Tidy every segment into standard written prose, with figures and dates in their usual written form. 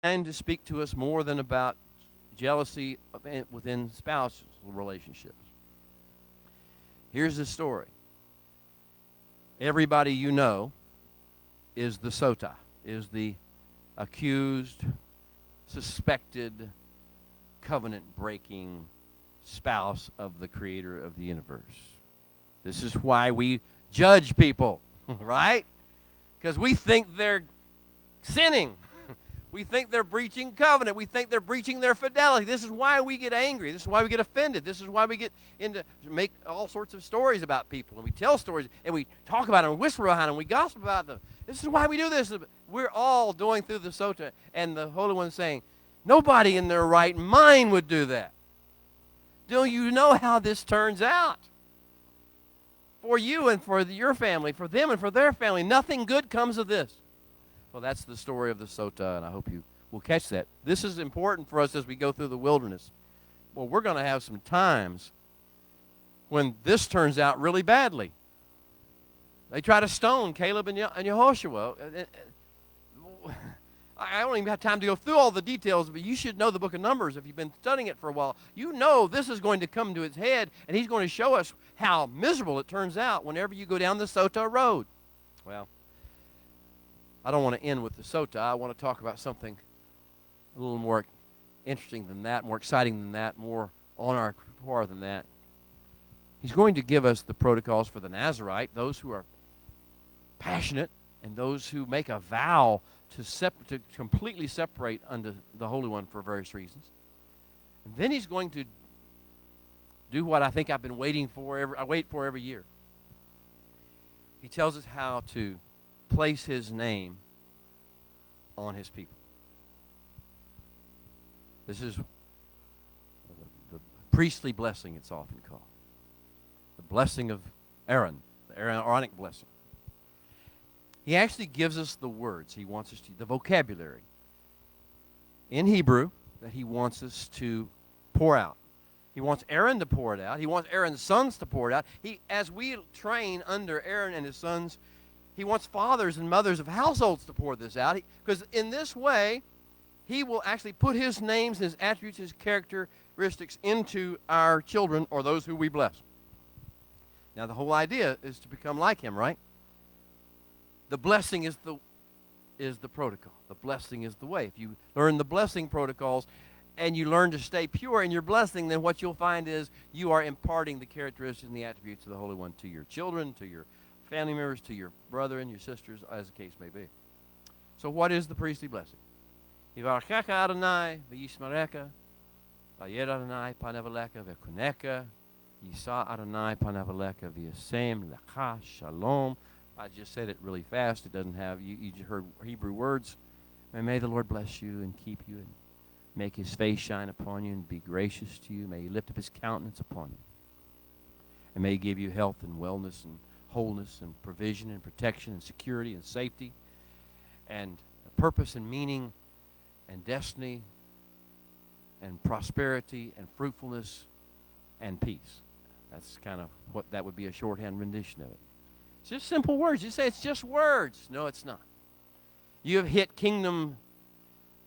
to speak to us more than about jealousy within spousal relationships. Here's the story. Everybody you know is the sota, is the accused, suspected, covenant-breaking spouse of the creator of the universe. This is why we judge people, right? Because we think they're sinning. We think they're breaching covenant. We think they're breaching their fidelity. This is why we get angry. This is why we get offended. This is why we get into make all sorts of stories about people. And we tell stories, and we talk about them, and whisper behind them, and we gossip about them. This is why we do this. We're all going through the sota, and the Holy One saying, nobody in their right mind would do that. Do you know how this turns out? For you and for your family, for them and for their family, nothing good comes of this. Well, that's the story of the sota, and I hope you will catch that. This is important for us as we go through the wilderness. Well, we're going to have some times when this turns out really badly. They try to stone Caleb and Yehoshua. I don't even have time to go through all the details, but you should know the book of Numbers if you've been studying it for a while. You know this is going to come to its head, and he's going to show us how miserable it turns out whenever you go down the sota road. Well, I don't want to end with the sota. I want to talk about something a little more interesting than that, more exciting than that, more on our par than that. He's going to give us the protocols for the Nazarite, those who are passionate and those who make a vow to completely separate unto the Holy One for various reasons. And then he's going to do what I think I've been waiting for. I wait for every year. He tells us how to place his name on his people. This is the priestly blessing, it's often called. The blessing of Aaron, the Aaronic blessing. He actually gives us the words he wants us to, the vocabulary in Hebrew that he wants us to pour out. He wants Aaron to pour it out. He wants Aaron's sons to pour it out. As we train under Aaron and his sons, he wants fathers and mothers of households to pour this out. Because in this way, he will actually put his names, his attributes, his characteristics into our children or those who we bless. Now, the whole idea is to become like him, right? The blessing is the protocol. The blessing is the way. If you learn the blessing protocols and you learn to stay pure in your blessing, then what you'll find is you are imparting the characteristics and the attributes of the Holy One to your children, to your family members, to your brother and your sisters, as the case may be. So what is the priestly blessing? Yivarechecha Adonai v'yishmerecha, v'yed Adonai panav elecha v'kuneka, Yisa Adonai panav elecha v'yasem lecha shalom. I just said it really fast. It doesn't have, you just heard Hebrew words. And may the Lord bless you and keep you and make his face shine upon you and be gracious to you. May he lift up his countenance upon you. And may he give you health and wellness and wholeness and provision and protection and security and safety and purpose and meaning and destiny and prosperity and fruitfulness and peace. That's kind of what that would be, a shorthand rendition of it. It's just simple words. You say it's just words. No, it's not. You have hit kingdom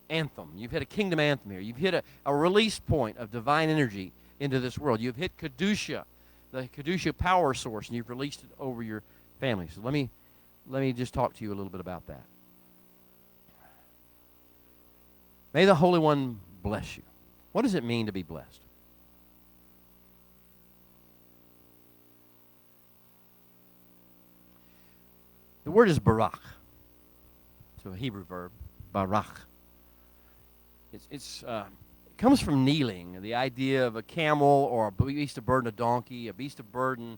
anthem. You've hit a kingdom anthem here. You've hit a release point of divine energy into this world. You've hit Kedusha, the Kedusha power source, and you've released it over your family. So let me just talk to you a little bit about that. May the Holy One bless you. What does it mean to be blessed? The word is barak. It's a Hebrew verb, barak. It comes from kneeling, the idea of a camel or a beast of burden, a donkey, a beast of burden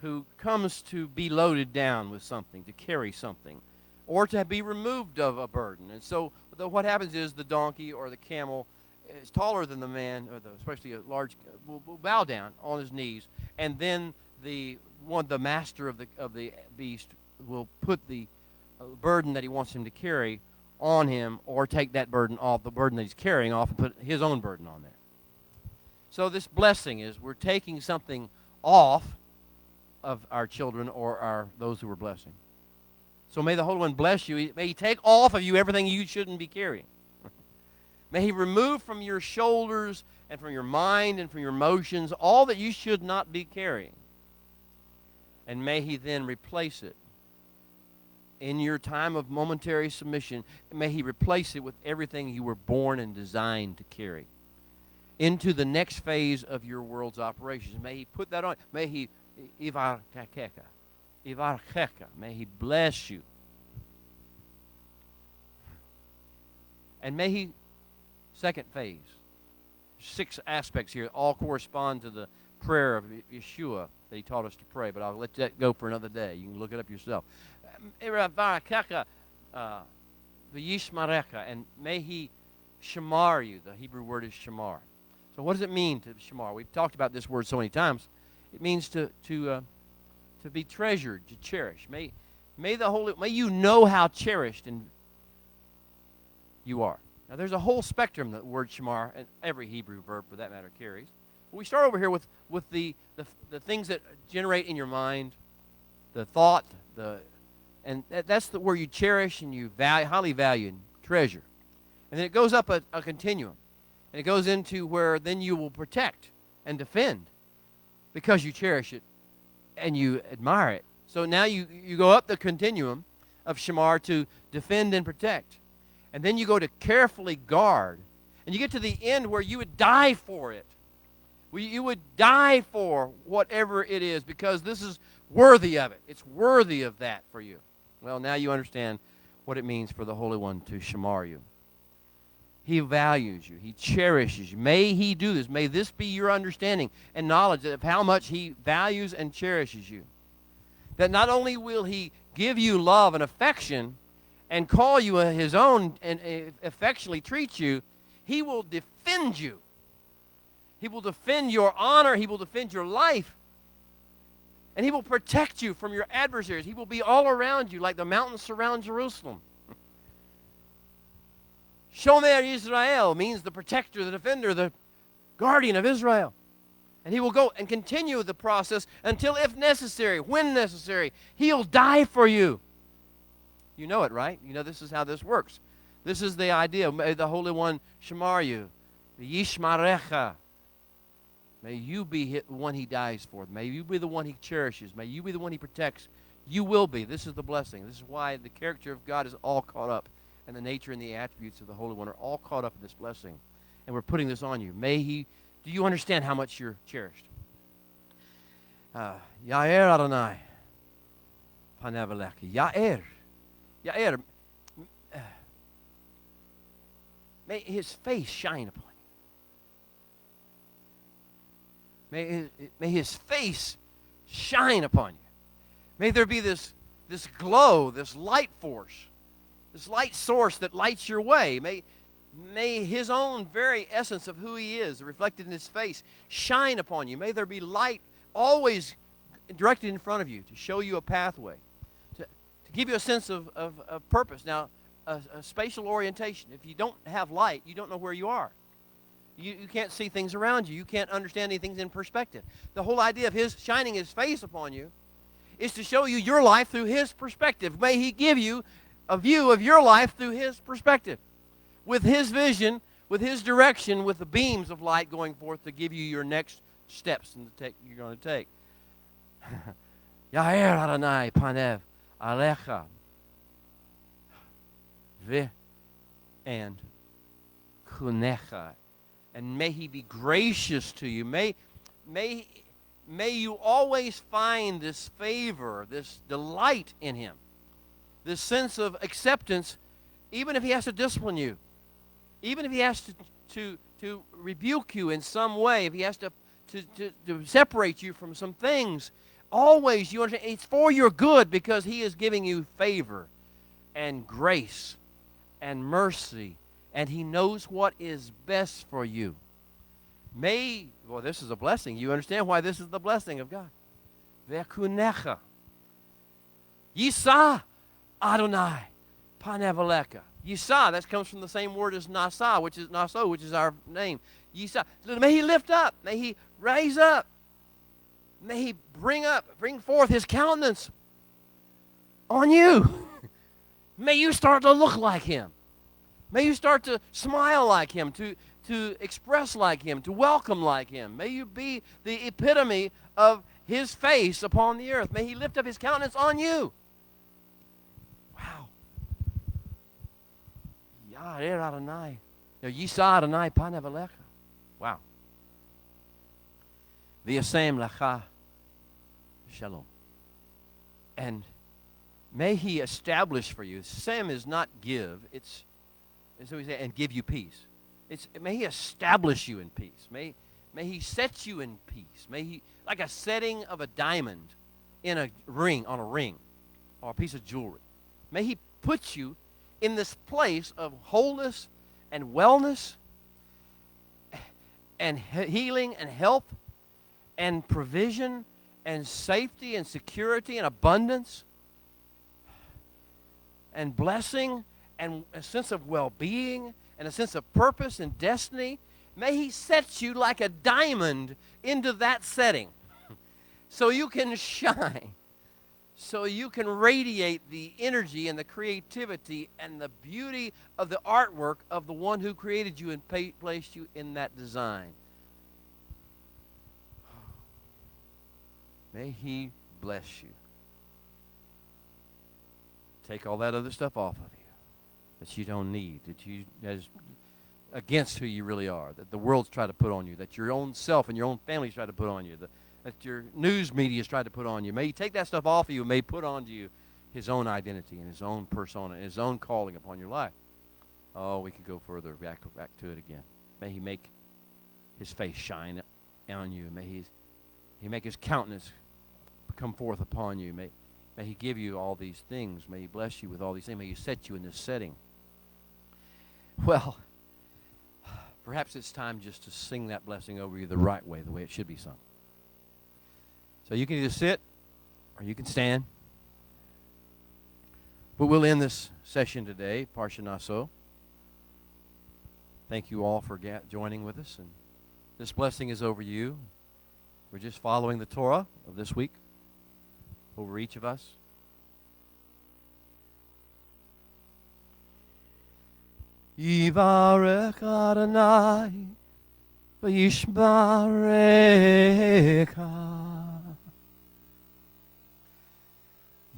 who comes to be loaded down with something, to carry something, or to be removed of a burden. And so what happens is the donkey or the camel is taller than the man, or especially a large, will bow down on his knees, and then the master of the beast will put the burden that he wants him to carry on him, or take that burden off, the burden that he's carrying off, and put his own burden on there. So this blessing is we're taking something off of our children or those who we're blessing. So may the Holy One bless you. May he take off of you everything you shouldn't be carrying. May he remove from your shoulders and from your mind and from your emotions all that you should not be carrying. And may he then replace it in your time of momentary submission. May he replace it with everything you were born and designed to carry into the next phase of your world's operations. May he put that on. May he ivarkeka, may he bless you. And may he, second phase, 6 aspects here, all correspond to the prayer of Yeshua that he taught us to pray, but I'll let that go for another day. You can look it up yourself. And may he shamar you. The Hebrew word is shamar. So what does it mean to shamar? We've talked about this word so many times. It means to be treasured, to cherish. May you know how cherished and you are. Now, there's a whole spectrum that the word shamar, and every Hebrew verb for that matter, carries. We start over here with the things that generate in your mind, the thought, and that's where you cherish and you highly value and treasure. And then it goes up a continuum. And it goes into where then you will protect and defend because you cherish it and you admire it. So now you go up the continuum of shamar to defend and protect. And then you go to carefully guard. And you get to the end where you would die for it. You would die for whatever it is because this is worthy of it. It's worthy of that for you. Well, now you understand what it means for the Holy One to shamar you. He values you. He cherishes you. May he do this. May this be your understanding and knowledge of how much he values and cherishes you. That not only will he give you love and affection and call you his own and affectionately treat you, he will defend you. He will defend your honor. He will defend your life. And he will protect you from your adversaries. He will be all around you like the mountains surround Jerusalem. Shomer Israel means the protector, the defender, the guardian of Israel. And he will go and continue the process until, if necessary, when necessary, he'll die for you. You know it, right? You know this is how this works. This is the idea. May the Holy One shamar you. Yishmarecha. May you be the one he dies for. May you be the one he cherishes. May you be the one he protects. You will be. This is the blessing. This is why the character of God is all caught up. And the nature and the attributes of the Holy One are all caught up in this blessing. And we're putting this on you. May he, do you understand how much you're cherished? Yair Adonai. Panaveleki. Yair. Yair. May his face shine upon you. May his face shine upon you. May there be this glow, this light force, this light source that lights your way. May his own very essence of who he is, reflected in his face, shine upon you. May there be light always directed in front of you to show you a pathway, to give you a sense of purpose. Now, a spatial orientation. If you don't have light, you don't know where you are. You can't see things around you. You can't understand anything in perspective. The whole idea of his shining his face upon you is to show you your life through his perspective. May he give you a view of your life through his perspective, with his vision, with his direction, with the beams of light going forth to give you your next steps you're going to take. Yair Adonai panev alecha ve and kunecha. And may he be gracious to you. May you always find this favor, this delight in him, this sense of acceptance, even if he has to discipline you, even if he has to rebuke you in some way, if he has to separate you from some things. Always, you understand, it's for your good because he is giving you favor and grace and mercy, and he knows what is best for you. This is a blessing. You understand why this is the blessing of God. Ve'kunecha. Yisa Adonai paneveleka. Yisa, that comes from the same word as Naso, which is our name. Yisa. May he lift up. May he raise up. May he bring forth his countenance on you. May you start to look like him. May you start to smile like him, to express like him, to welcome like him. May you be the epitome of his face upon the earth. May he lift up his countenance on you. Wow. Ya'er Adonai. Yisa Adonai panev alecha. Wow. V'yasem lecha shalom. And may he establish for you. Sam is not give. It's so we say, and give you peace. May he establish you in peace. May he set you in peace. May he, like a setting of a diamond in a ring, on a ring, or a piece of jewelry. May he put you in this place of wholeness and wellness and healing and health and provision and safety and security and abundance and blessing and a sense of well-being and a sense of purpose and destiny. May he set you like a diamond into that setting so you can shine, so you can radiate the energy and the creativity and the beauty of the artwork of the one who created you and placed you in that design. May he bless you. Take all that other stuff off of you that you don't need, that is against who you really are, that the world's tried to put on you, that your own self and your own family's tried to put on you, that your news media's tried to put on you. May he take that stuff off of you and may he put onto you his own identity and his own persona and his own calling upon your life. Oh, we could go further, back to it again. May he make his face shine on you. May he make his countenance come forth upon you. May he give you all these things. May he bless you with all these things. May he set you in this setting. Well, perhaps it's time just to sing that blessing over you the right way, the way it should be sung. So you can either sit or you can stand. But we'll end this session today, Parsha Naso. Thank you all for joining with us. And this blessing is over you. We're just following the Torah of this week over each of us. Yivarech Adonai v'yishmarecha.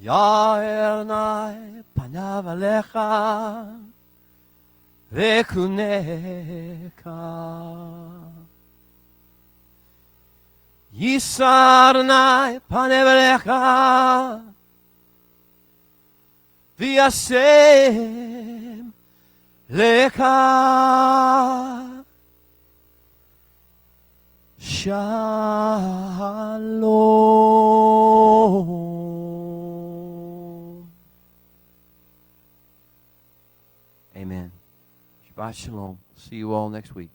Ya'er Adonai panav alecha v'kunecha. Yisa Adonai panev alecha v'yasem lecha shalom. Amen. Shabbat shalom. See you all next week.